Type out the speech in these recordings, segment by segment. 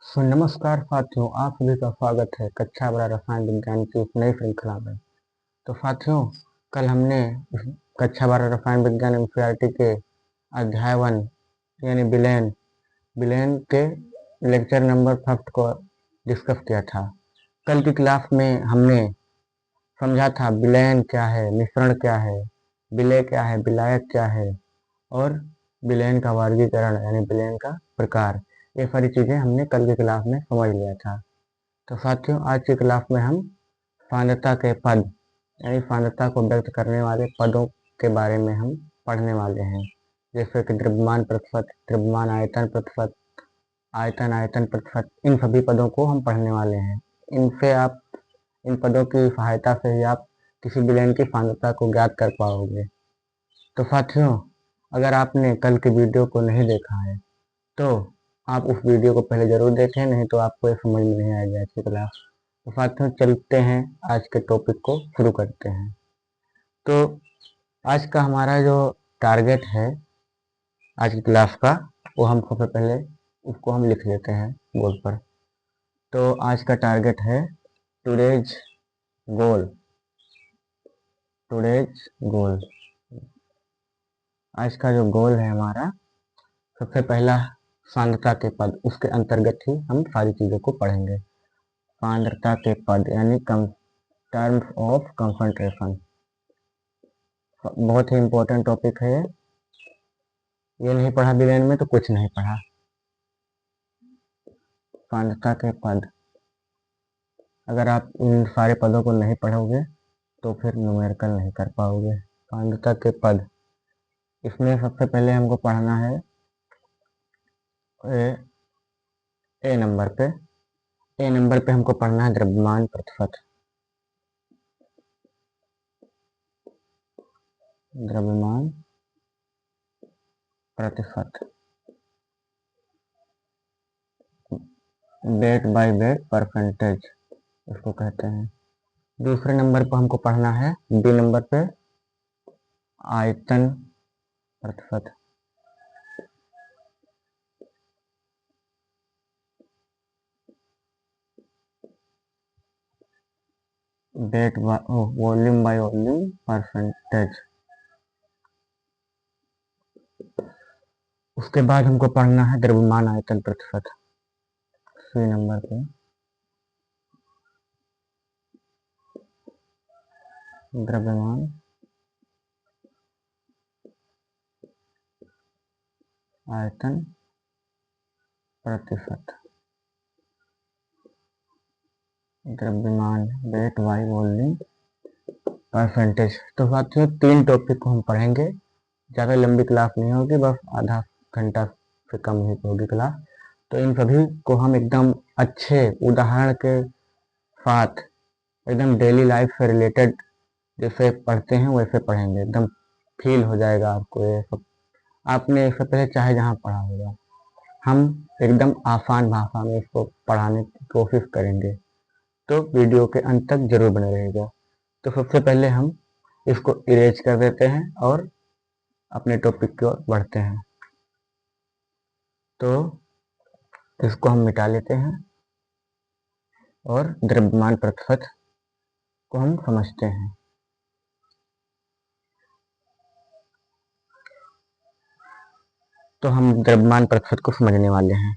नमस्कार साथियों, आप सभी का स्वागत है कक्षा 12 रसायन विज्ञान की इस नई श्रृंखला में। तो साथियों, कल हमने कक्षा 12 रसायन विज्ञान एनसीईआरटी के अध्याय 1 यानी विलयन विलयन के लेक्चर नंबर फर्स्ट को डिस्कस किया था। कल की क्लास में हमने समझा था विलयन क्या है, मिश्रण क्या है, विलय क्या है, विलायक क्या है और विलयन का वर्गीकरण यानी विलयन का प्रकार। ये सारी चीज़ें हमने कल की क्लास में समझ लिया था। तो साथियों, आज की क्लास में हम सांद्रता के पद यानी सांद्रता को व्यक्त करने वाले पदों के बारे में हम पढ़ने वाले हैं, जैसे कि द्रव्यमान प्रतिशत, द्रव्यमान आयतन प्रतिशत, आयतन आयतन प्रतिशत। इन सभी पदों को हम पढ़ने वाले हैं। इनसे आप इन पदों की सहायता से ही आप किसी विलयन की सांद्रता को ज्ञात कर पाओगे। तो साथियों, अगर आपने कल के वीडियो को नहीं देखा है तो आप उस वीडियो को पहले जरूर देखें, नहीं तो आपको ये समझ में नहीं आएगी आज की क्लास। तो साथियों, चलते हैं आज के टॉपिक को शुरू करते हैं। तो आज का हमारा जो टारगेट है आज की क्लास का, वो हम सबसे पहले उसको हम लिख लेते हैं बोर्ड पर। तो आज का टारगेट है टुडेज गोल। टुडेज गोल, आज का जो गोल है हमारा, सबसे पहला सांद्रता के पद, उसके अंतर्गत ही हम सारी चीज़ों को पढ़ेंगे। सांद्रता के पद यानी टर्म्स ऑफ कंसंट्रेशन, बहुत ही इम्पोर्टेंट टॉपिक है। ये नहीं पढ़ा विलयन में तो कुछ नहीं पढ़ा। सांद्रता के पद, अगर आप इन सारे पदों को नहीं पढ़ोगे तो फिर न्यूमेरिकल नहीं कर पाओगे। सांद्रता के पद, इसमें सबसे पहले हमको पढ़ना है ए नंबर पे। ए नंबर पे हमको पढ़ना है द्रव्यमान प्रतिशत। द्रव्यमान प्रतिशत, वेट बाय वेट परसेंटेज इसको कहते हैं। दूसरे नंबर पर हमको पढ़ना है बी नंबर पे आयतन प्रतिशत। Weight volume by volume percentage. उसके बाद हमको पढ़ना है द्रव्यमान आयतन प्रतिशत, सी नंबर पे। द्रव्यमान आयतन प्रतिशत, द्रव्यमान वेट बाय वॉल्यूम परसेंटेज। तो साथियों, 3 टॉपिक को हम पढ़ेंगे। ज़्यादा लंबी क्लास नहीं होगी, बस आधा घंटा से कम ही होगी क्लास। तो इन सभी को हम एकदम अच्छे उदाहरण के साथ, एकदम डेली लाइफ से रिलेटेड जैसे पढ़ते हैं वैसे पढ़ेंगे। एकदम फील हो जाएगा आपको ये सब, आपने इससे पहले चाहे जहाँ पढ़ा होगा। हम एकदम आसान भाषा में इसको पढ़ाने की कोशिश करेंगे, तो वीडियो के अंत तक जरूर बने रहेगा। तो सबसे पहले हम इसको इरेज कर देते हैं और अपने टॉपिक की ओर बढ़ते हैं। तो इसको हम मिटा लेते हैं और द्रव्यमान प्रतिशत को हम समझते हैं। तो हम द्रव्यमान प्रतिशत को समझने वाले हैं।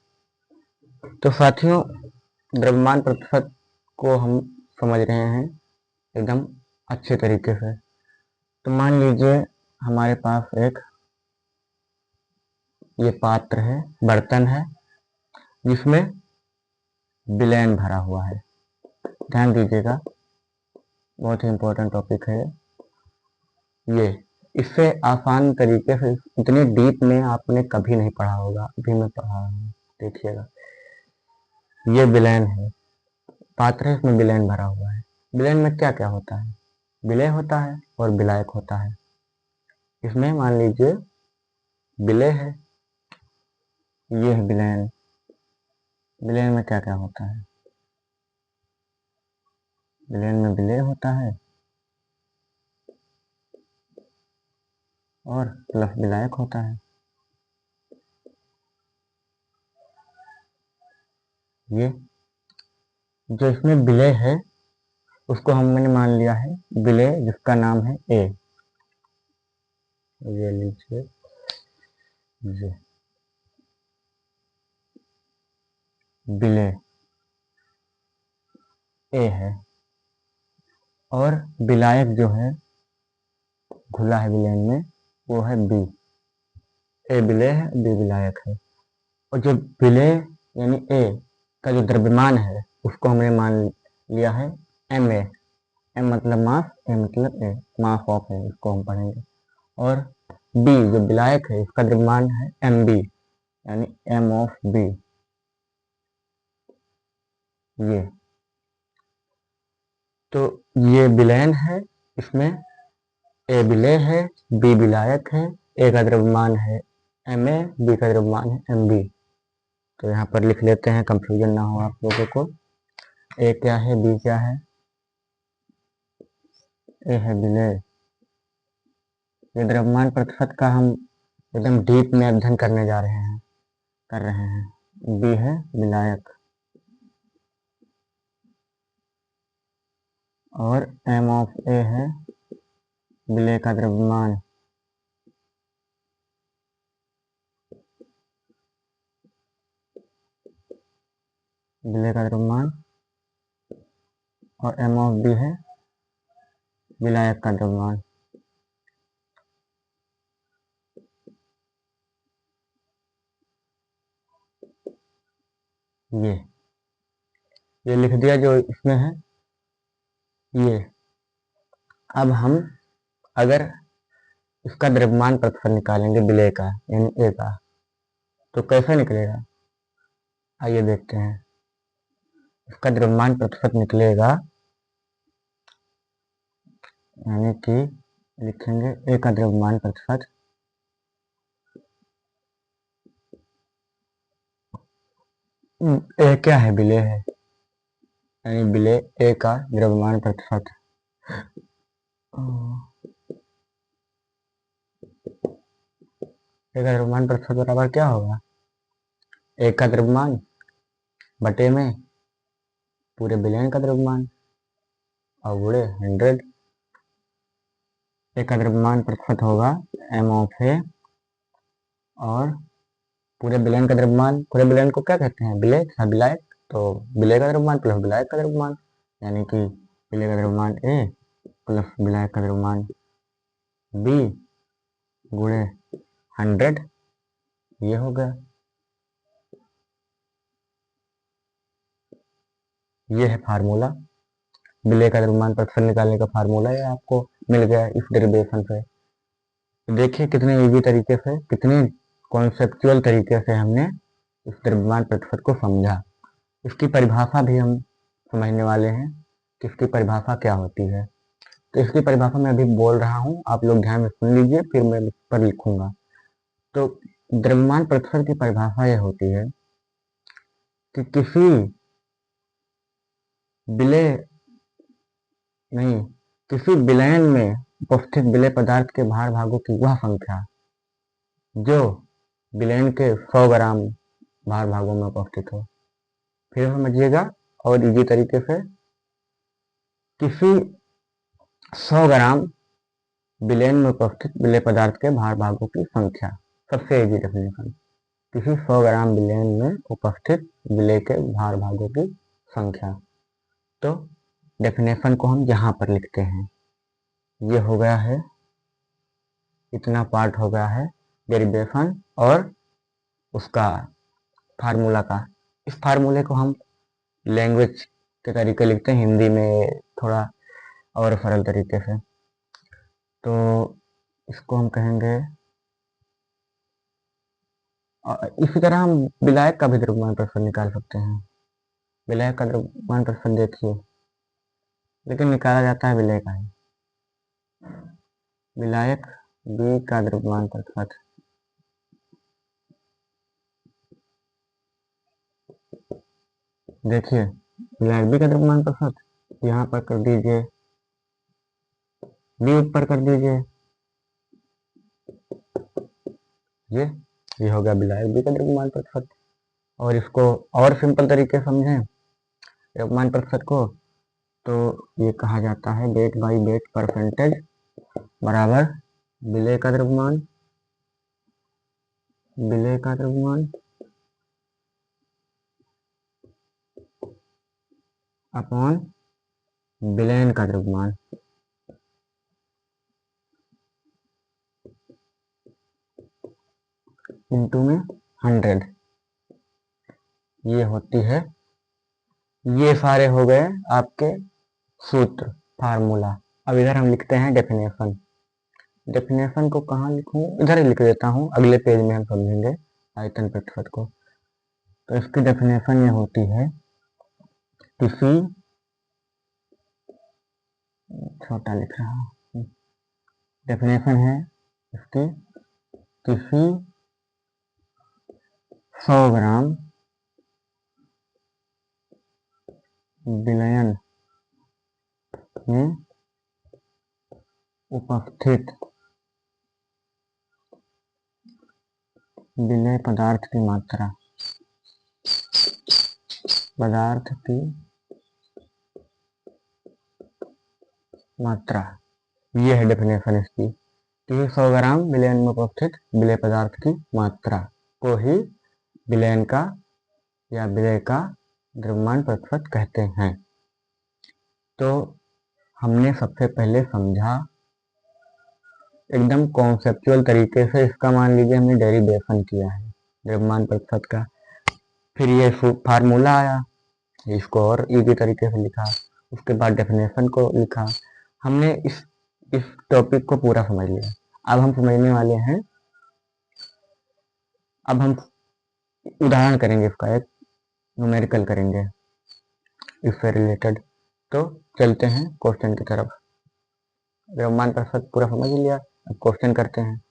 तो साथियों, द्रव्यमान प्रतिशत को हम समझ रहे हैं एकदम अच्छे तरीके से। तो मान लीजिए हमारे पास एक ये पात्र है, बर्तन है, जिसमें विलयन भरा हुआ है। ध्यान दीजिएगा, बहुत ही इंपॉर्टेंट टॉपिक है ये। इससे आसान तरीके से, इतने डीप में आपने कभी नहीं पढ़ा होगा, अभी मैं पढ़ा रहा हूँ। देखिएगा, ये विलयन है, पात्र है, इसमें विलयन भरा हुआ है। विलयन में क्या क्या होता है? विलय होता है और विलायक होता है। इसमें मान लीजिए विलय है, ये है विलयन। विलयन में क्या क्या होता है? विलयन में विलय होता है और प्लस विलायक होता है। ये जो इसमें विलय है उसको हमने मान लिया है विलय, जिसका नाम है ए। ये लीजिए, ये विलय ए है, और विलायक जो है घुला है विलयन में वो है बी। ए विलय है, बी विलायक है। और जो विलय यानी ए का जो द्रव्यमान है उसको हमने मान लिया है एम ए। एम मतलब मास, ए मतलब ए, मास ऑफ है, इसको हम पढ़ेंगे। और बी जो विलायक है इसका द्रव्यमान है एम बी, यानी एम ऑफ बी। ये तो ये विलयन है, इसमें ए विलय है, बी विलायक है, ए का द्रव्यमान है एम ए, बी का द्रव्यमान है एम बी। तो यहाँ पर लिख लेते हैं, कंफ्यूजन ना हो आप लोगों को। ए क्या है, बी क्या है? ए है विलय। ये द्रव्यमान प्रतिशत का हम एकदम डीप में अध्ययन करने जा रहे हैं, कर रहे हैं। बी है विलायक, और एम ऑफ ए है विलय का द्रव्यमान। विलय का द्रव्यमान, और एम ऑफ बी है विलायक का द्रव्यमान। ये लिख दिया जो इसमें है ये। अब हम अगर इसका द्रव्यमान प्रतिफल निकालेंगे विलय का यानी ए का, तो कैसे निकलेगा? आइए देखते हैं। इसका द्रव्यमान प्रतिशत निकलेगा, यानी कि लिखेंगे ए का द्रव्यमान प्रतिशत ए क्या है, विलय है, यानी विलय ए का द्रव्यमान प्रतिशत। ए का द्रव्यमान प्रतिशत बराबर क्या होगा? ए का द्रव्यमान बटे में पूरे विलयन का द्रव्यमान और गुणे 100। ए का द्रव्यमान प्रतिशत होगा एम ऑफ ए, और पूरे विलयन का द्रव्यमान, पूरे विलयन को क्या कहते हैं? विलय तथा विलायक। तो विलय का द्रव्यमान प्लस विलायक का द्रव्यमान, यानी कि विलय का द्रव्यमान ए प्लस विलायक का द्रव्यमान बी गुणे 100। ये हो गया। ये है फार्मूला, विलय का द्रव्यमान प्रतिशत निकालने का फार्मूला, ये आपको मिल गया इस डेरिवेशन से। देखिए कितने इजी तरीके से, कितने कॉन्सेप्चुअल तरीके से हमने इस द्रव्यमान प्रतिशत को समझा। इसकी परिभाषा भी हम समझने वाले हैं कि इसकी परिभाषा क्या होती है। तो इसकी परिभाषा मैं अभी बोल रहा हूँ, आप लोग ध्यान में सुन लीजिए, फिर मैं इस पर लिखूंगा। तो द्रव्यमान प्रतिशत की परिभाषा यह होती है कि किसी विलय नहीं किसी विलयन में उपस्थित विलय पदार्थ के भार भागों की वह संख्या जो विलयन के 100 ग्राम भार भागों में उपस्थित हो। फिर समझिएगा और इजी तरीके से, किसी 100 ग्राम विलयन में उपस्थित विलय पदार्थ के भार भागों की संख्या। सबसे इजी डेफिनेशन, किसी 100 ग्राम विलयन में उपस्थित विलय के भार भागों की संख्या। तो डेफिनेशन को हम यहाँ पर लिखते हैं। ये हो गया है, इतना पार्ट हो गया है डेरिवेशन और उसका फार्मूला का। इस फार्मूले को हम लैंग्वेज के तरीके लिखते हैं, हिंदी में थोड़ा और सरल तरीके से। तो इसको हम कहेंगे, इसी तरह हम विलायक का भी द्रव्यमान प्रतिशत निकाल सकते हैं। विलायक का द्रव्यमान प्रतिशत देखिए, लेकिन निकाला जाता है विलय का ही। विलायक बी का द्रव्यमान प्रतिशत, देखिए विलायक बी का द्रव्यमान प्रतिशत यहाँ पर कर दीजिए, बी ऊपर कर दीजिए। ये हो गया विलायक बी का द्रव्यमान प्रतिशत। और इसको और सिंपल तरीके से समझें द्रव्यमान प्रतिशत को, तो ये कहा जाता है वेट बाई वेट परसेंटेज बराबर विलेय का द्रव्यमान अपॉन विलयन का द्रव्यमान इंटू में 100। ये होती है, ये सारे हो गए आपके सूत्र फार्मूला। अब इधर हम लिखते हैं डेफिनेशन को कहाँ लिखूं, इधर ही लिख देता हूँ, अगले पेज में हम समझेंगे आयतन प्रतिशत को। तो इसकी डेफिनेशन ये होती है, किसी छोटा लिख रहा हूँ, डेफिनेशन है इसकी, किसी 100 ग्राम विलयन में उपस्थित विलेय पदार्थ की मात्रा, ये है डेफिनेशन इसकी, कि 100 ग्राम विलयन में उपस्थित विलेय पदार्थ की मात्रा को ही विलयन का या विलेय का द्रव्यमान प्रतिशत कहते हैं। तो हमने सबसे पहले समझा एकदम कॉन्सेप्चुअल तरीके से, इसका मान लीजिए हमने डेरिवेशन किया है द्रव्यमान प्रतिशत का, फिर ये फार्मूला आया, इसको और इजी तरीके से लिखा, उसके बाद डेफिनेशन को लिखा। हमने इस टॉपिक को पूरा समझ लिया। अब हम समझने वाले हैं, अब हम उदाहरण करेंगे, इसका एक न्यूमेरिकल करेंगे इससे रिलेटेड। तो चलते हैं क्वेश्चन की तरफ। द्रव्यमान प्रतिशत पूरा समझ लिया, अब क्वेश्चन करते हैं।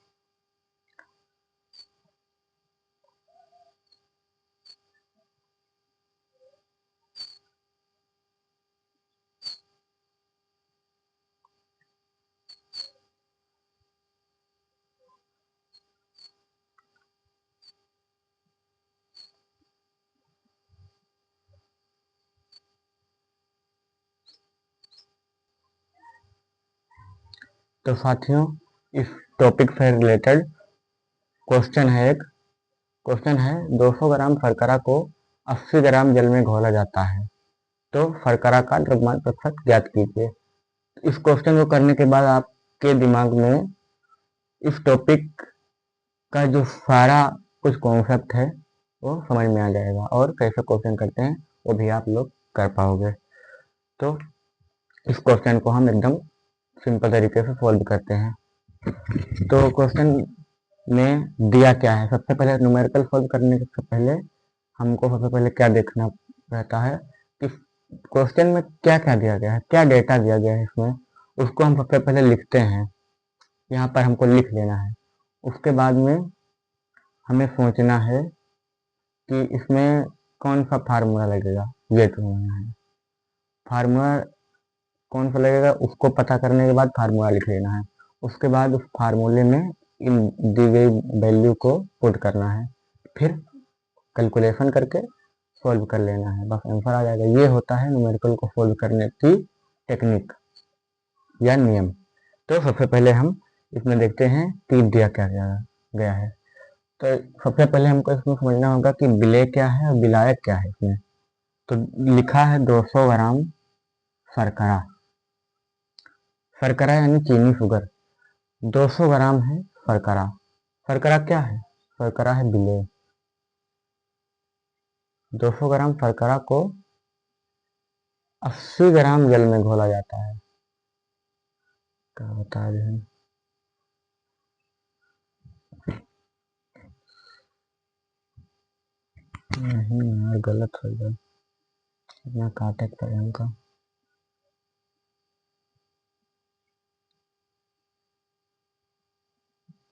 तो साथियों, इस टॉपिक से रिलेटेड क्वेश्चन है, 200 ग्राम शर्करा को 80 ग्राम जल में घोला जाता है, तो शर्करा का द्रव्यमान प्रतिशत ज्ञात कीजिए। इस क्वेश्चन को करने के बाद आपके दिमाग में इस टॉपिक का जो सारा कुछ कॉन्सेप्ट है वो समझ में आ जाएगा, और कैसे क्वेश्चन करते हैं वो भी आप लोग कर पाओगे। तो इस क्वेश्चन को हम एकदम सिंपल तरीके से सॉल्व करते हैं। तो क्वेश्चन में दिया क्या है, सबसे पहले न्यूमेरिकल सॉल्व करने से पहले हमको सबसे पहले क्या देखना रहता है कि क्वेश्चन में क्या क्या दिया गया है, क्या डेटा दिया गया है इसमें, उसको हम सबसे पहले लिखते हैं, यहाँ पर हमको लिख लेना है। उसके बाद में हमें सोचना है कि इसमें कौन सा फार्मूला लगेगा, ये ढूंढना है। फार्मूला कौन सा लगेगा उसको पता करने के बाद फार्मूला लिख लेना है। उसके बाद उस फार्मूले में इन दी गई वैल्यू को पुट करना है, फिर कैलकुलेशन करके सॉल्व कर लेना है, बस आंसर आ जाएगा। ये होता है न्यूमेरिकल को सॉल्व करने की टेक्निक या नियम। तो सबसे पहले हम इसमें देखते हैं कि दिया क्या गया है। तो सबसे पहले हमको इसमें समझना होगा कि विलेय क्या है और विलायक क्या है इसमें। तो लिखा है 200 ग्राम शर्करा, शर्करा यानी चीनी शुगर, 200 ग्राम है शर्करा। शर्करा क्या है, शर्करा है विलेय। 200 ग्राम शर्करा को 80 ग्राम जल में घोला जाता है। क्या बता रहे हैं, नहीं यार गलत हो गया, इतना काटे पड़े का।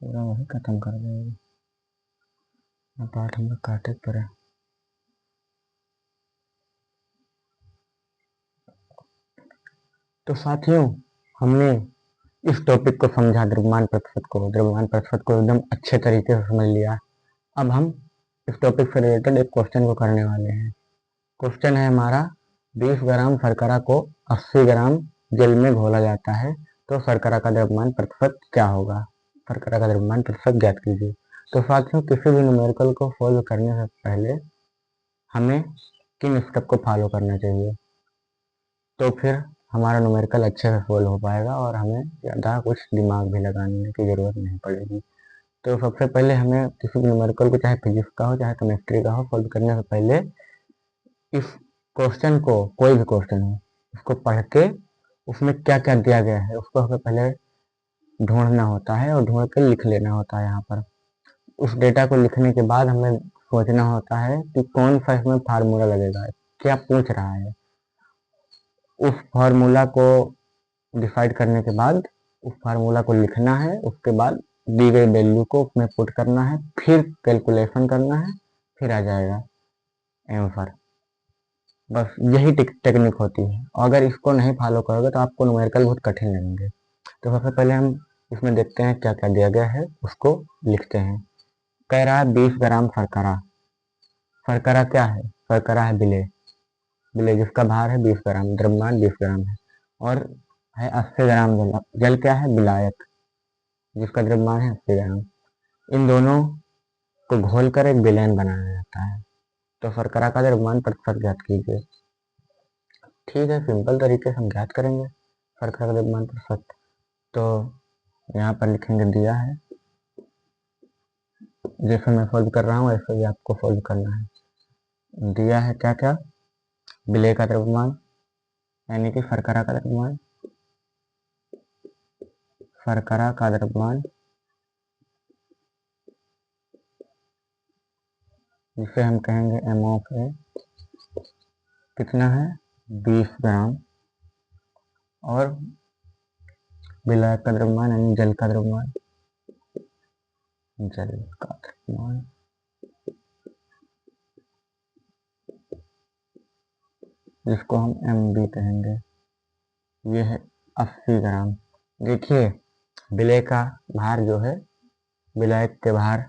पूरा वही खत्म कर देगा, पाठ हम काटे पड़े। तो साथियों, हमने इस टॉपिक को समझा, द्रव्यमान प्रतिशत को एकदम अच्छे तरीके से समझ लिया। अब हम इस टॉपिक से रिलेटेड एक क्वेश्चन को करने वाले हैं। क्वेश्चन है हमारा, 20 ग्राम शर्करा को 80 ग्राम जल में घोला जाता है तो शर्करा का द्रव्यमान प्रतिशत क्या होगा? शर्करा का द्रव्यमान प्रतिशत ज्ञात कीजिए। तो साथियों, किसी भी न्यूमेरिकल को सॉल्व करने से पहले हमें किन स्टेप को फॉलो करना चाहिए, तो फिर हमारा न्यूमेरिकल अच्छे से सॉल्व हो पाएगा और हमें ज़्यादा कुछ दिमाग भी लगाने की ज़रूरत नहीं पड़ेगी। तो सबसे पहले हमें किसी भी न्यूमेरिकल को, चाहे फिजिक्स का हो चाहे केमिस्ट्री का हो, सॉल्व करने से पहले इस क्वेश्चन को, कोई भी क्वेश्चन हो, उसको पढ़ के उसमें क्या क्या दिया गया है उसको हमें पहले ढूंढना होता है और ढूंढ के लिख लेना होता है यहाँ पर। उस डेटा को लिखने के बाद हमें सोचना होता है कि कौन सा इसमें फार्मूला लगेगा, क्या पूछ रहा है। उस फार्मूला को डिसाइड करने के बाद उस फार्मूला को लिखना है, उसके बाद दी गई वैल्यू को उसमें पुट करना है, फिर कैलकुलेशन करना है, फिर आ जाएगा आंसर। बस यही टेक्निक होती है। अगर इसको नहीं फॉलो करोगे तो आपको न्यूमेरिकल बहुत कठिन लगेंगे। तो सबसे पहले हम इसमें देखते हैं क्या क्या दिया गया है, उसको लिखते हैं। कह रहा है 20 ग्राम शर्करा। शर्करा क्या है? शर्करा है विलेय। विलेय जिसका भार है 20 ग्राम, द्रव्यमान 20 ग्राम है। और है 80 ग्राम जल। जल क्या है? विलायक, जिसका द्रव्यमान है 80 ग्राम। इन दोनों को घोलकर एक विलयन बनाया जाता है। तो शर्करा का द्रव्यमान प्रतिशत ज्ञात कीजिए। ठीक है, सिंपल तरीके से हम ज्ञात करेंगे शर्करा का द्रव्यमान प्रतिशत। तो यहाँ पर लिखेंगे, दिया है, जैसे मैं सोल्व कर रहा हूँ ऐसे ही आपको सोल्व करना है। दिया है क्या क्या? विलेय का द्रव्यमान यानी कि शर्करा का द्रव्यमान, शर्करा का द्रव्यमान जिसे हम कहेंगे एम ऑफ ए, कितना है? 20 ग्राम। और विलायक का द्रव्यमान यानी जल का द्रव्यमान, जल का द्रव्यमान जिसको हम एम बी कहेंगे, ये है 80 ग्राम। देखिए, विलेय का भार जो है विलायक के भार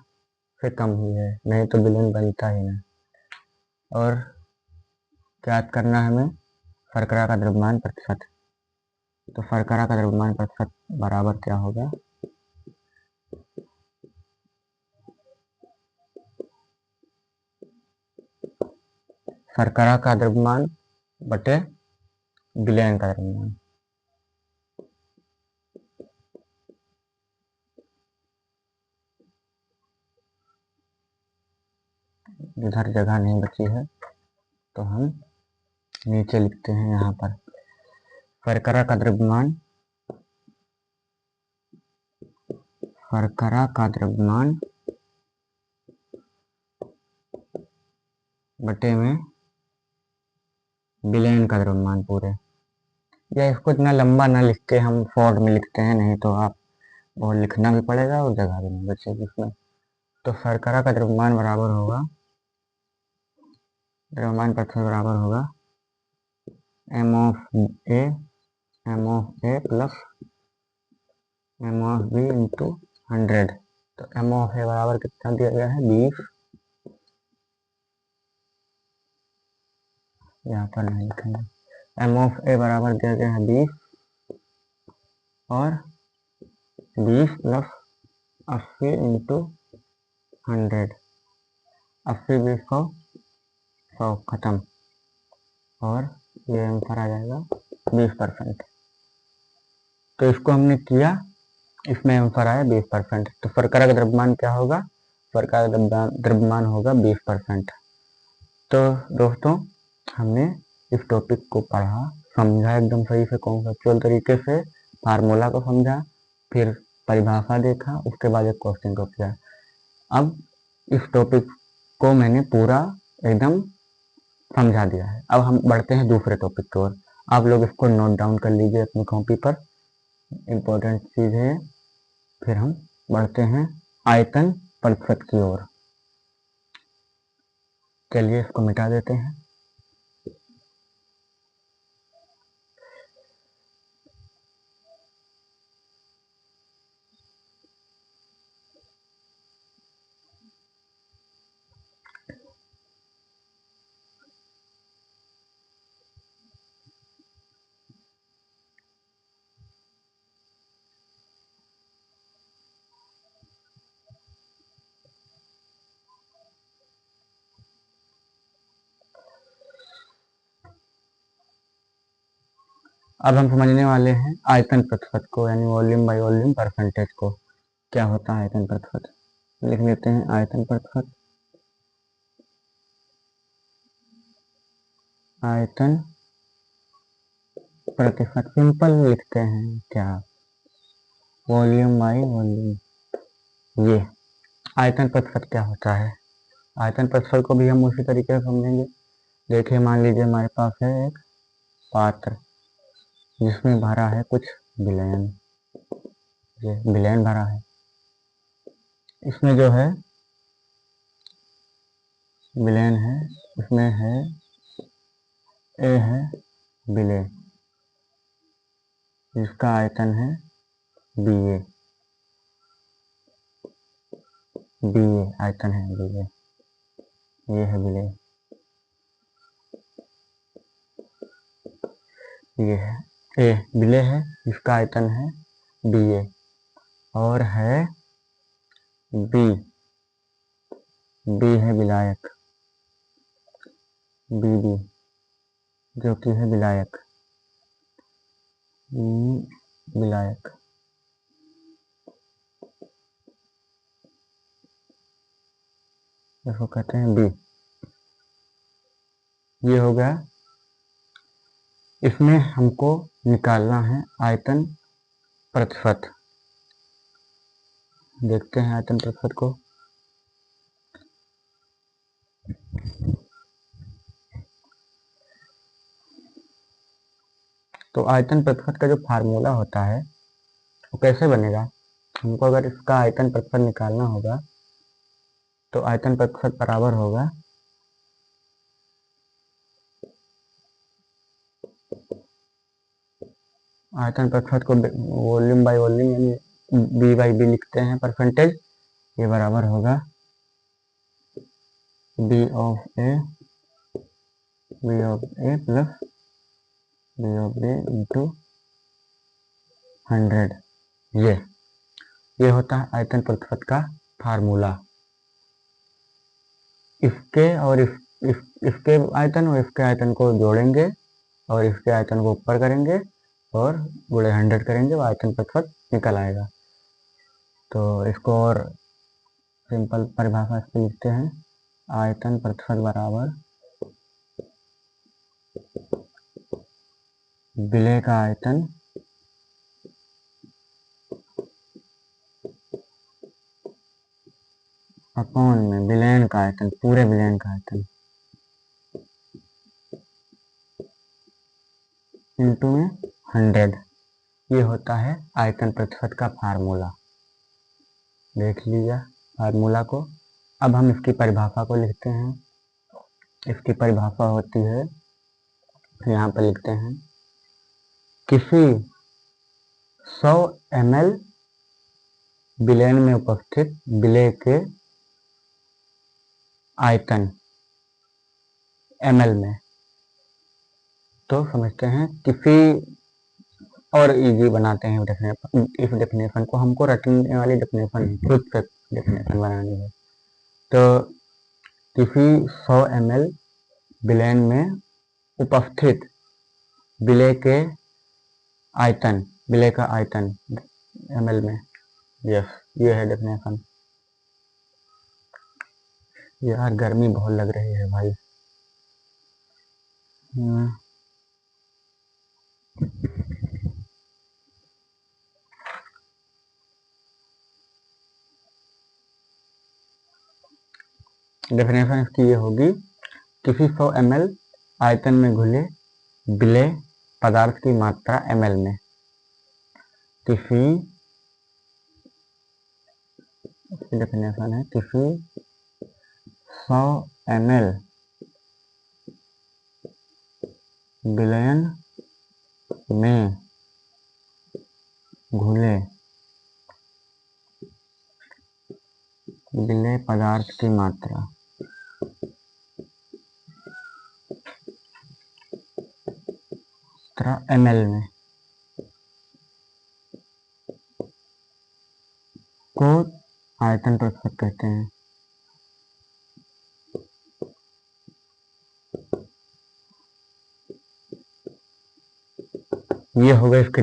से कम ही है, नहीं तो विलयन बनता ही नहीं। और याद करना है हमें शर्करा का द्रव्यमान प्रतिशत। तो शर्करा का द्रव्यमान प्रतिशत बराबर क्या होगा? शर्करा का द्रव्यमान बटे विलयन का द्रव्यमान। इधर जगह नहीं बची है तो हम नीचे लिखते हैं यहाँ पर। शर्करा का द्रव्यमान, शर्करा का द्रव्यमान बटे में विलयन का द्रव्यमान पूरे। या इसको इतना लंबा ना लिख के हम शॉर्ट में लिखते हैं, नहीं तो आप बहुत लिखना भी पड़ेगा और जगह भी नहीं बचेगी इसमें। तो शर्करा का द्रव्यमान बराबर होगा, द्रव्यमान प्रतिशत बराबर होगा M of A plus M of B into 100। तो एम ऑफ ए बराबर कितना दिया गया है? 20। यहाँ पर नहीं लिखेंगे। एम ऑफ ए बराबर दिया गया है 20 और 20 प्लस 80 इंटू 100। 80 20 100 खत्म और ये आंसर आ जाएगा 20%। तो इसको हमने किया, इसमें आंसर आया 20%। तो शर्करा का द्रव्यमान क्या होगा? शर्करा का द्रव्यमान होगा 20%। तो दोस्तों, हमने इस टॉपिक को पढ़ा, समझा एकदम सही से, कॉन्सेप्चुअल तरीके से, फार्मूला को समझा, फिर परिभाषा देखा, उसके बाद एक क्वेश्चन को किया। अब इस टॉपिक को मैंने पूरा एकदम समझा दिया है। अब हम बढ़ते हैं दूसरे टॉपिक की ओर। आप लोग इसको नोट डाउन कर लीजिए अपनी कॉपी पर, इम्पोर्टेंट चीज़ है। फिर हम बढ़ते हैं आयतन प्रतिशत की ओर। चलिए इसको मिटा देते हैं। अब हम समझने वाले हैं आयतन प्रतिशत को, यानी वॉल्यूम बाय वॉल्यूम परसेंटेज को। क्या होता है आयतन प्रतिशत? लिख लेते हैं आयतन प्रतिशत। आयतन प्रतिशत सिंपल लिखते हैं क्या, वॉल्यूम बाय वॉल्यूम। ये आयतन प्रतिशत क्या होता है? आयतन प्रतिशत को भी हम उसी तरीके से समझेंगे। देखिए, मान लीजिए हमारे पास है एक पात्र जिसमें भरा है कुछ विलयन, ये विलयन भरा है। इसमें जो है विलयन है, इसमें है ए है विलय, जिसका आयतन है बी ए। बी ए आयतन है बी ए, ये है विलय, ये है ए विलय है, जिसका आयतन है बी ए। और है बी, बी है विलायक, बी बी जो कि है विलायक, विलायक। इसको कहते हैं बी। ये हो गया। इसमें हमको निकालना है आयतन प्रतिशत। देखते हैं आयतन प्रतिशत को। तो आयतन प्रतिशत का जो फार्मूला होता है वो कैसे बनेगा? हमको अगर इसका आयतन प्रतिशत निकालना होगा तो आयतन प्रतिशत बराबर होगा आयतन प्रतिशत को वॉल्यूम बाय वॉल्यूम यानी बी बाई बी लिखते हैं परसेंटेज। ये बराबर होगा B of A plus B of B into 100। ये होता है आयतन प्रतिशत का फार्मूला। इसके और इसके आयतन और इसके आयतन को जोड़ेंगे और इसके आयतन को ऊपर करेंगे और गुणे 100 करेंगे, वो आयतन प्रतिशत निकल आएगा। तो इसको और सिंपल परिभाषा इसकी लिखते हैं, आयतन प्रतिशत बराबर विलय का आयतन अपॉन में विलयन का आयतन, पूरे विलयन का आयतन इंटू में 100। ये होता है आयतन प्रतिशत का फार्मूला। देख लीजिए फार्मूला को। अब हम इसकी परिभाषा को लिखते हैं। इसकी परिभाषा होती है, यहाँ पर लिखते हैं, किसी 100 ml विलयन में उपस्थित विलय के आयतन ml में। तो समझते हैं किसी, और इजी बनाते हैं इस डेफिनेशन को। हमको रटने वाली डेफिनेशन खुद से डेफिनेशन बनानी है। तो किसी 100 ml विलयन में उपस्थित विलय के आयतन, विलय का आयतन ml में। यस, ये है डेफिनेशन। यार गर्मी बहुत लग रही है भाई। डेफिनेशन इसकी ये होगी, किसी 100 ml आयतन में घुले विलय पदार्थ की मात्रा ml में। किसी, इसकी डेफिनेशन है, किसी 100 ml विलयन में घुले विलय पदार्थ की मात्रा ml में को आयतन प्रतिशत कहते हैं। ये हो गया इसकी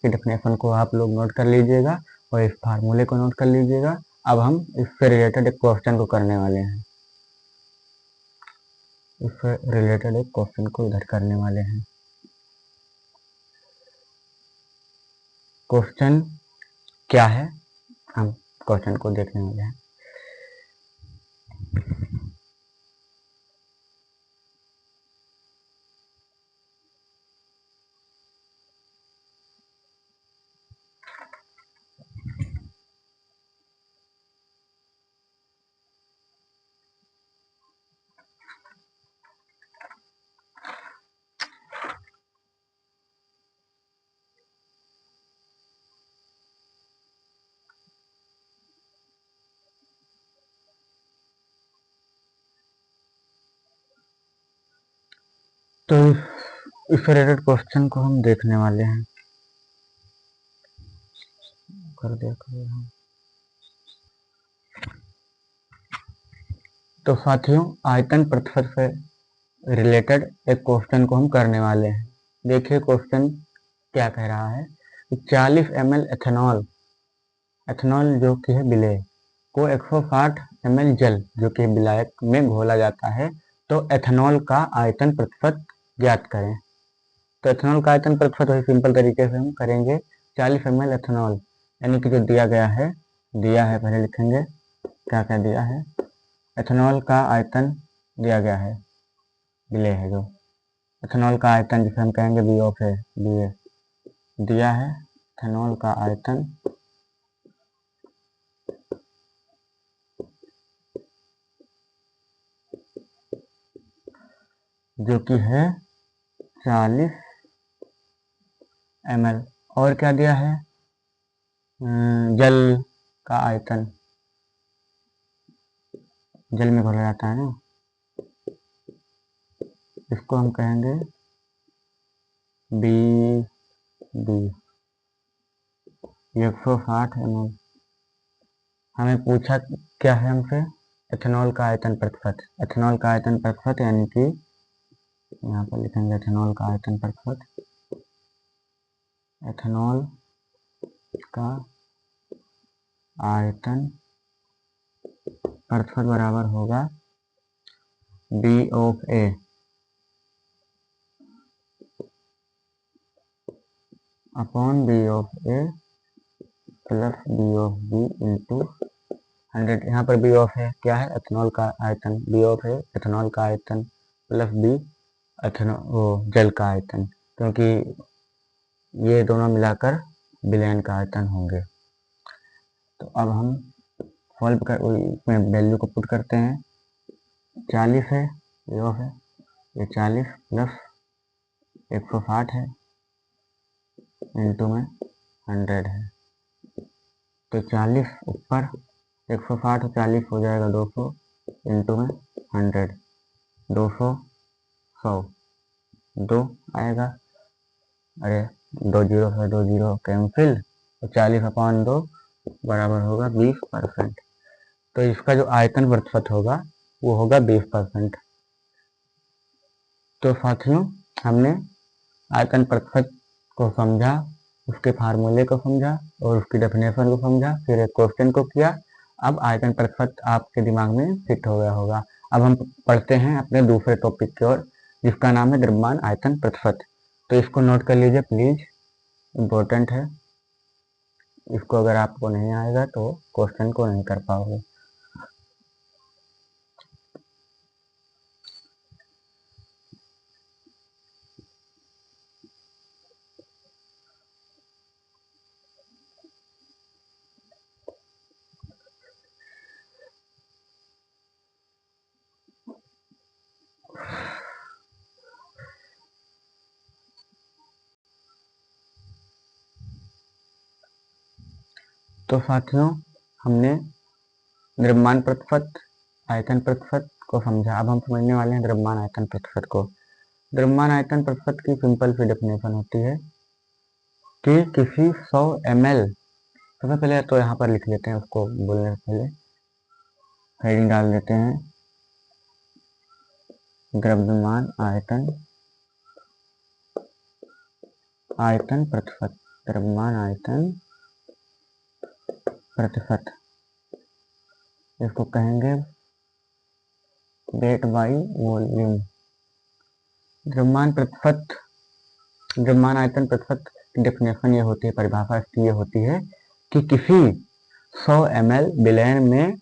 डेफिनेशन को आप लोग नोट कर लीजिएगा और इस फार्मूले को नोट कर लीजिएगा। अब हम इससे रिलेटेड एक क्वेश्चन को करने वाले हैं। इससे रिलेटेड एक क्वेश्चन को इधर करने वाले हैं। क्वेश्चन क्या है, हम क्वेश्चन को देखने वाले हैं। तो इस रिलेटेड क्वेश्चन को हम देखने वाले हैं। कर देखो हम। तो साथियों, आयतन प्रतिशत से रिलेटेड एक क्वेश्चन को हम करने वाले हैं। देखिए क्वेश्चन क्या कह रहा है कि 40 ml एथेनॉल जो कि है विलेय को 160 ml जल जो कि विलायक में घोला जाता है, तो एथेनॉल का आयतन प्रतिशत ज्ञात करें। तो एथेनॉल का आयतन प्रतिशत वही सिंपल तरीके से हम करेंगे। 40 ml एथेनॉल यानी कि जो दिया गया है, पहले लिखेंगे क्या क्या दिया है। एथेनॉल का आयतन दिया गया है, विलेय है जो एथेनॉल का आयतन जिसे हम कहेंगे बी ऑफ ए, बी ए दिया है। एथेनॉल का आयतन जो कि है 40 ml, और क्या दिया है, जल का आयतन, जल में घोला जाता है ना, इसको हम कहेंगे बी बी 160 ml। हमें पूछा क्या है हमसे, एथेनॉल का आयतन प्रतिशत। एथेनॉल का आयतन प्रतिशत यानी कि यहाँ पर लिखेंगे एथेनॉल का आयतन प्रतिशत। एथेनॉल का आयतन प्रतिशत बराबर होगा B of A upon B of A plus B of B into 100। यहाँ पर बी ऑफ है क्या है, एथेनॉल का आयतन, बी ऑफ है एथेनॉल का आयतन प्लस बी जल का आयतन, क्योंकि ये दोनों मिलाकर विलयन का आयतन होंगे। तो अब हम सॉल्व कर इसमें वैल्यू को पुट करते हैं। 40 है, बी ऑफ है, ये 40 प्लस 160 है इंटू में 100 है। तो 40 ऊपर 160 40 हो जाएगा 200 इंटू में 100, 200 100 2 आएगा, अरे 2 जीरो है, 2 जीरो कैंसिल, तो 40 अपॉन 2 बराबर होगा 20%। तो इसका जो आयतन प्रतिशत होगा वो होगा 20%। तो साथियों, हमने आयतन प्रतिशत को समझा, उसके फार्मूले को समझा और उसकी डेफिनेशन को समझा, फिर एक क्वेश्चन को किया। अब आयतन प्रतिशत आपके दिमाग में फिट हो गया होगा। अब हम पढ़ते हैं अपने दूसरे टॉपिक की ओर, जिसका नाम है द्रव्यमान आयतन प्रतिशत। तो इसको नोट कर लीजिए प्लीज, इम्पोर्टेंट है। इसको अगर आपको नहीं आएगा तो क्वेश्चन को नहीं कर पाओगे। तो साथियों, हमने द्रव्यमान प्रतिशत, आयतन प्रतिशत को समझा। अब हम समझने वाले हैं द्रव्यमान आयतन प्रतिशत को। द्रव्यमान आयतन प्रतिशत की सिंपल सी डेफिनेशन होती है कि किसी 100 ml, सबसे पहले तो यहाँ पर लिख लेते हैं, उसको बोलने से पहले हेडिंग डाल देते हैं, द्रव्यमान आयतन आयतन प्रतिशत, द्रव्यमान आयतन प्रतिशत, इसको कहेंगे वेट बाई वॉल्यूम। द्रव्यमान प्रतिशत, द्रव्यमान आयतन प्रतिशत की डेफिनेशन ये होती है, परिभाषा इसकी ये होती है कि किसी 100 ml विलयन में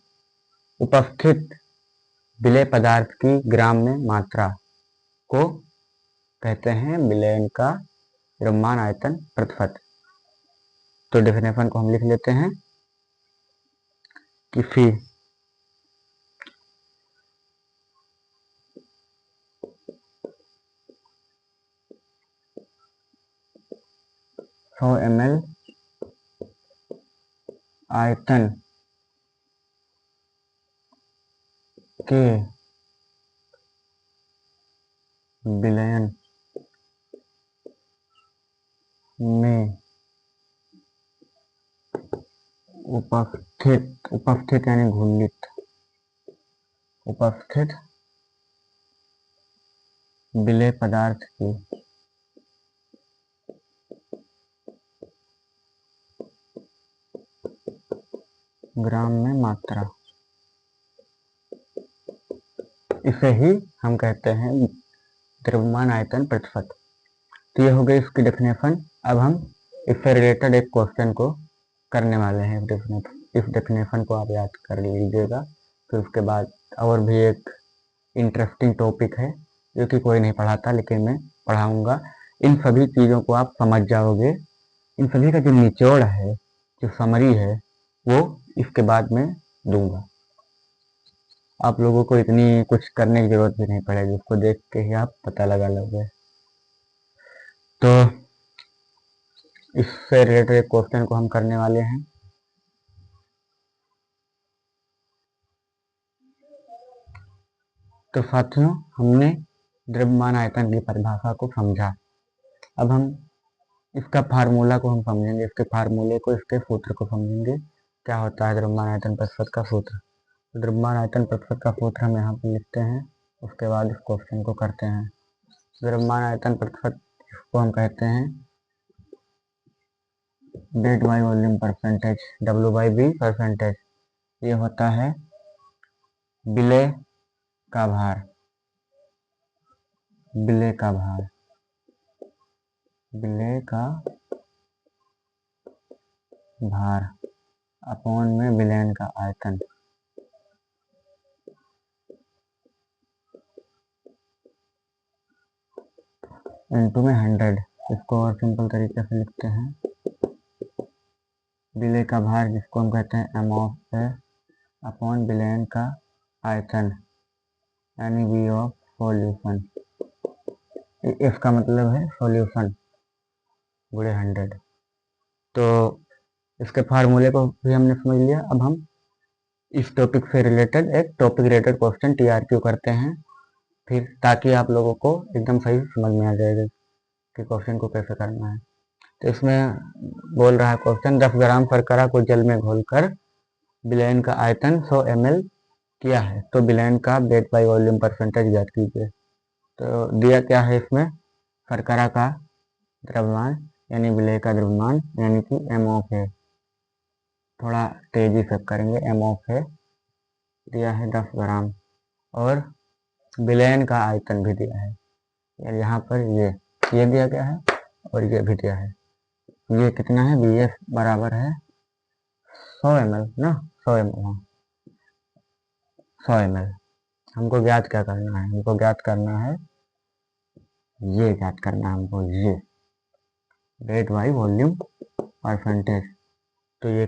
उपस्थित विलेय पदार्थ की ग्राम में मात्रा को कहते हैं विलयन का द्रव्यमान आयतन प्रतिशत। तो डेफिनेशन को हम लिख लेते हैं कि फी 100 ml आयतन के विलयन में उपस्थित यानी घूर्णित उपस्थित विलेय पदार्थ की ग्राम में मात्रा, इसे ही हम कहते हैं द्रव्यमान आयतन प्रतिशत। तो ये हो गई इसकी डेफिनेशन। अब हम इससे रिलेटेड एक क्वेश्चन को करने वाले हैं। इस डेफिनेशन को आप याद कर लीजिएगा। फिर उसके बाद और भी एक इंटरेस्टिंग टॉपिक है जो कि कोई नहीं पढ़ाता, लेकिन मैं पढ़ाऊंगा। इन सभी चीज़ों को आप समझ जाओगे। इन सभी का जो निचोड़ है, जो समरी है, वो इसके बाद में दूंगा। आप लोगों को इतनी कुछ करने की जरूरत भी नहीं पड़ेगी, उसको देख के ही आप पता लगा लोगे। तो इससे रिलेटेड एक क्वेश्चन को हम करने वाले हैं। तो साथियों, हमने द्रव्यमान आयतन की परिभाषा को समझा। अब हम इसका फार्मूला को हम समझेंगे, इसके फार्मूले को, इसके सूत्र को समझेंगे। क्या होता है द्रव्यमान आयतन प्रतिशत का सूत्र? द्रव्यमान आयतन प्रतिशत का सूत्र हम यहाँ पर लिखते हैं, उसके बाद इस क्वेश्चन को करते हैं। द्रव्यमान आयतन प्रतिशत इसको हम कहते हैं weight by volume percentage, W/V percentage. ये होता है विलेय का भार, विलेय का भार, विलेय का भार अपॉन में विलयन का आयतन। इनटू में 100। इसको और सिंपल तरीके से लिखते हैं विलेय का भार, जिसको हम कहते हैं m ऑफ ए अपॉन विलयन का आयतन, यानी V ऑफ सॉल्यूशन। इसका मतलब है सॉल्यूशन गुणे 100। तो इसके फार्मूले को भी हमने समझ लिया। अब हम इस टॉपिक से रिलेटेड एक टॉपिक रिलेटेड क्वेश्चन TRQ करते हैं, फिर ताकि आप लोगों को एकदम सही समझ में आ जाएगा कि क्वेश्चन को कैसे करना है। तो इसमें बोल रहा है क्वेश्चन, 10 ग्राम शर्करा को जल में घोलकर विलयन का आयतन 100 ml किया है, तो विलयन का वेट बाई वॉल्यूम परसेंटेज ज्ञात कीजिए। तो दिया क्या है इसमें, शर्करा का द्रव्यमान यानी विलेय का द्रव्यमान यानी कि m ऑफ है, थोड़ा तेजी से करेंगे, m ऑफ है दिया है 10 ग्राम, और विलयन का आयतन भी दिया है। यहाँ पर ये दिया गया है और ये भी दिया है। ये कितना है, Vs बराबर है 100 ml ना, 100 ml, हाँ 100 ml। हमको ज्ञात क्या करना है, हमको ज्ञात करना है, ये ज्ञात करना है हमको, ये वेट बाई वॉल्यूम परसेंटेज। तो ये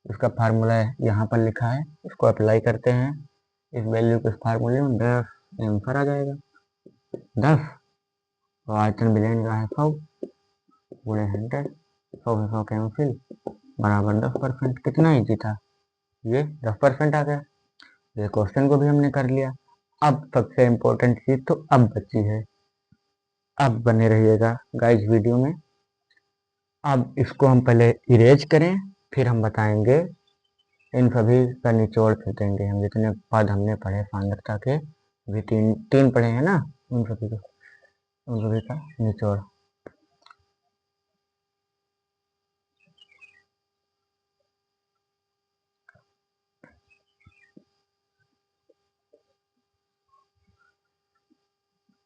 इसका फार्मूला यहाँ पर लिखा है, इसको अप्लाई करते हैं, इस वैल्यू को इस फार्मूले में 10 आंसर आ जाएगा 10। तो आयतन विलयन का है 100 गुणे 100, 100 से 100 कैंसिल, बराबर 10%। कितना ईजी था, ये 10% आ गया। ये क्वेश्चन को भी हमने कर लिया। अब सबसे इम्पोर्टेंट चीज तो अब बची है, अब बने रहिएगा गाइस वीडियो में। अब इसको हम पहले इरेज करें, फिर हम बताएंगे इन सभी का निचोड़ फिर देंगे। हम जितने पद हमने पढ़े सांद्रता के, भी तीन पढ़े हैं ना, उन सभी का निचोड़।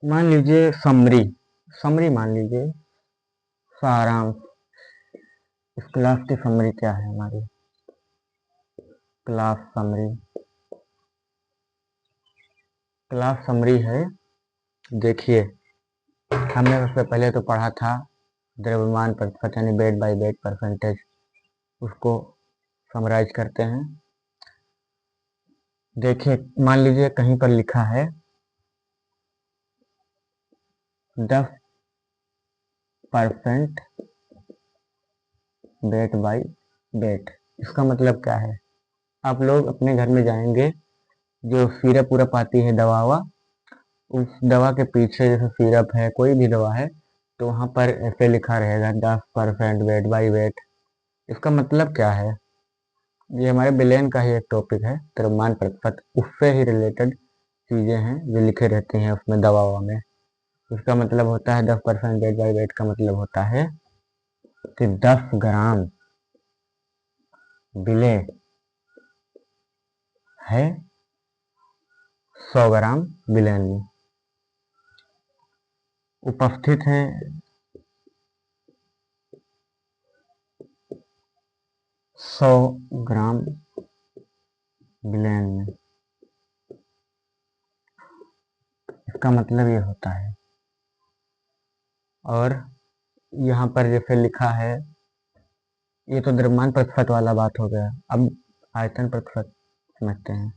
मान लीजिए समरी, समरी मान लीजिए सारांश। इस क्लास की समरी क्या है हमारी? क्लास समरी, क्लास समरी है, देखिए हमने सबसे पहले तो पढ़ा था द्रव्यमान प्रतिशत यानी वेट बाय वेट परसेंटेज, उसको समराइज करते हैं। देखिए मान लीजिए कहीं पर लिखा है 10% वेट बाय वेट। इसका मतलब क्या है? आप लोग अपने घर में जाएंगे, जो सिरप उरप आती है दवा ववा, उस दवा के पीछे जैसे सिरप है कोई भी दवा है तो वहाँ पर ऐसे लिखा रहेगा 10% वेट बाय वेट। इसका मतलब क्या है? ये हमारे बिलेन का ही एक टॉपिक है, द्रव्यमान प्रतिशत, उससे ही रिलेटेड चीज़ें हैं जो लिखे रहती हैं उसमें दवा ववा में। इसका मतलब होता है 10% वेट बाय वेट का मतलब होता है कि 10 ग्राम विलेय है 100 ग्राम विलेन में। उपस्थित है 100 ग्राम विलेन में। इसका मतलब ये होता है। और यहाँ पर जैसे लिखा है, ये तो द्रव्यमान प्रतिशत वाला बात हो गया। अब आयतन प्रतिशत समझते हैं।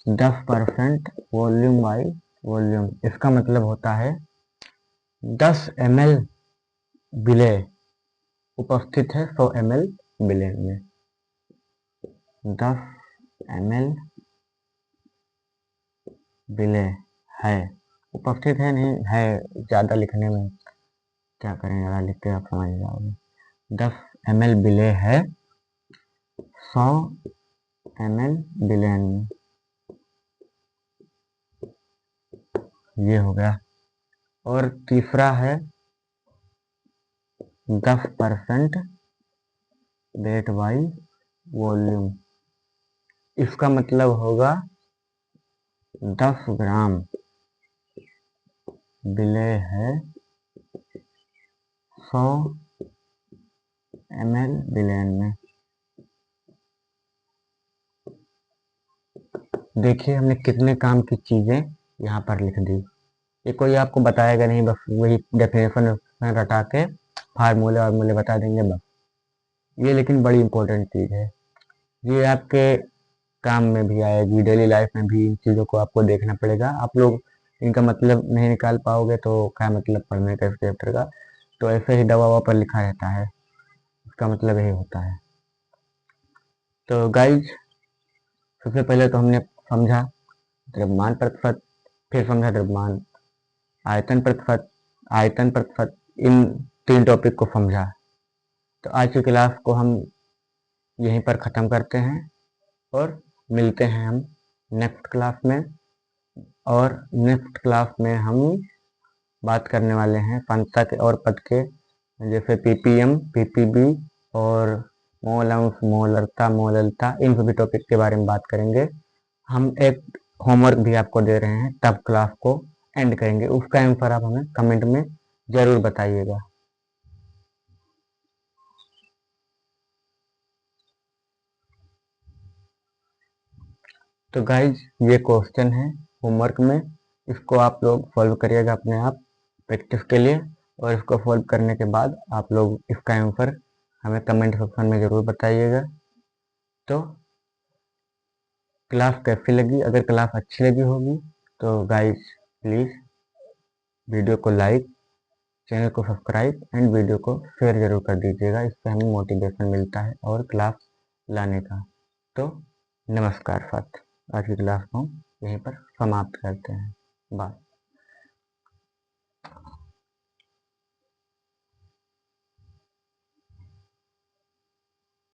10% वॉल्यूम बाई वॉल्यूम, इसका मतलब होता है 10 ml विलेय उपस्थित है 100 ml विलेय में। 10 ml विलेय है, उपस्थित है नहीं है, ज़्यादा लिखने में क्या करें, ज़्यादा लिख के आप समझ जाओगे। 10 ml विलेय है 100 ml विलेय में, ये हो गया। और तीसरा है 10% वेट बाई वॉल्यूम। इसका मतलब होगा 10 ग्राम विलेय है 100 ml विलेय में। देखिए हमने कितने काम की चीज़ें यहाँ पर लिख दी। ये कोई आपको बताएगा नहीं, बस वही डेफिनेशन रटा के फार्मूले और मूल्य बता देंगे बस। ये लेकिन बड़ी इंपॉर्टेंट चीज़ है, ये आपके काम में भी आएगी, डेली लाइफ में भी इन चीज़ों को आपको देखना पड़ेगा। आप लोग इनका मतलब नहीं निकाल पाओगे तो क्या मतलब पढ़ने का इस चैप्टर का। तो ऐसे ही दवा ववा पर लिखा रहता है, इसका मतलब यही होता है। तो गाइज सबसे पहले तो हमने समझा द्रव्यमान प्रतिशत, फिर समझा द्रव्यमान, आयतन प्रतिशत, आयतन प्रतिशत, इन 3 टॉपिक को समझा। तो आज की क्लास को हम यहीं पर ख़त्म करते हैं और मिलते हैं हम नेक्स्ट क्लास में। और नेक्स्ट क्लास में हम बात करने वाले हैं सांख्यिकी के और पद के, जैसे पीपीएम, पीपीबी और मोल अंश, मोलरता, मोललता, इन सभी टॉपिक के बारे में बात करेंगे। हम एक होमवर्क भी आपको दे रहे हैं, तब क्लास को एंड करेंगे। उसका आंसर आप हमें कमेंट में ज़रूर बताइएगा। तो गाइज ये क्वेश्चन है होमवर्क में, इसको आप लोग सॉल्व करिएगा अपने आप प्रैक्टिस के लिए। और इसको सॉल्व करने के बाद आप लोग इसका आंसर हमें कमेंट सेक्शन में ज़रूर बताइएगा। तो क्लास कैसी लगी? अगर क्लास अच्छी लगी होगी तो गाइज प्लीज़ वीडियो को लाइक, चैनल को सब्सक्राइब एंड वीडियो को शेयर ज़रूर कर दीजिएगा। इससे हमें मोटिवेशन मिलता है और क्लास लाने का। तो नमस्कार साथ, आज की क्लास को यहीं पर समाप्त करते हैं। बाय।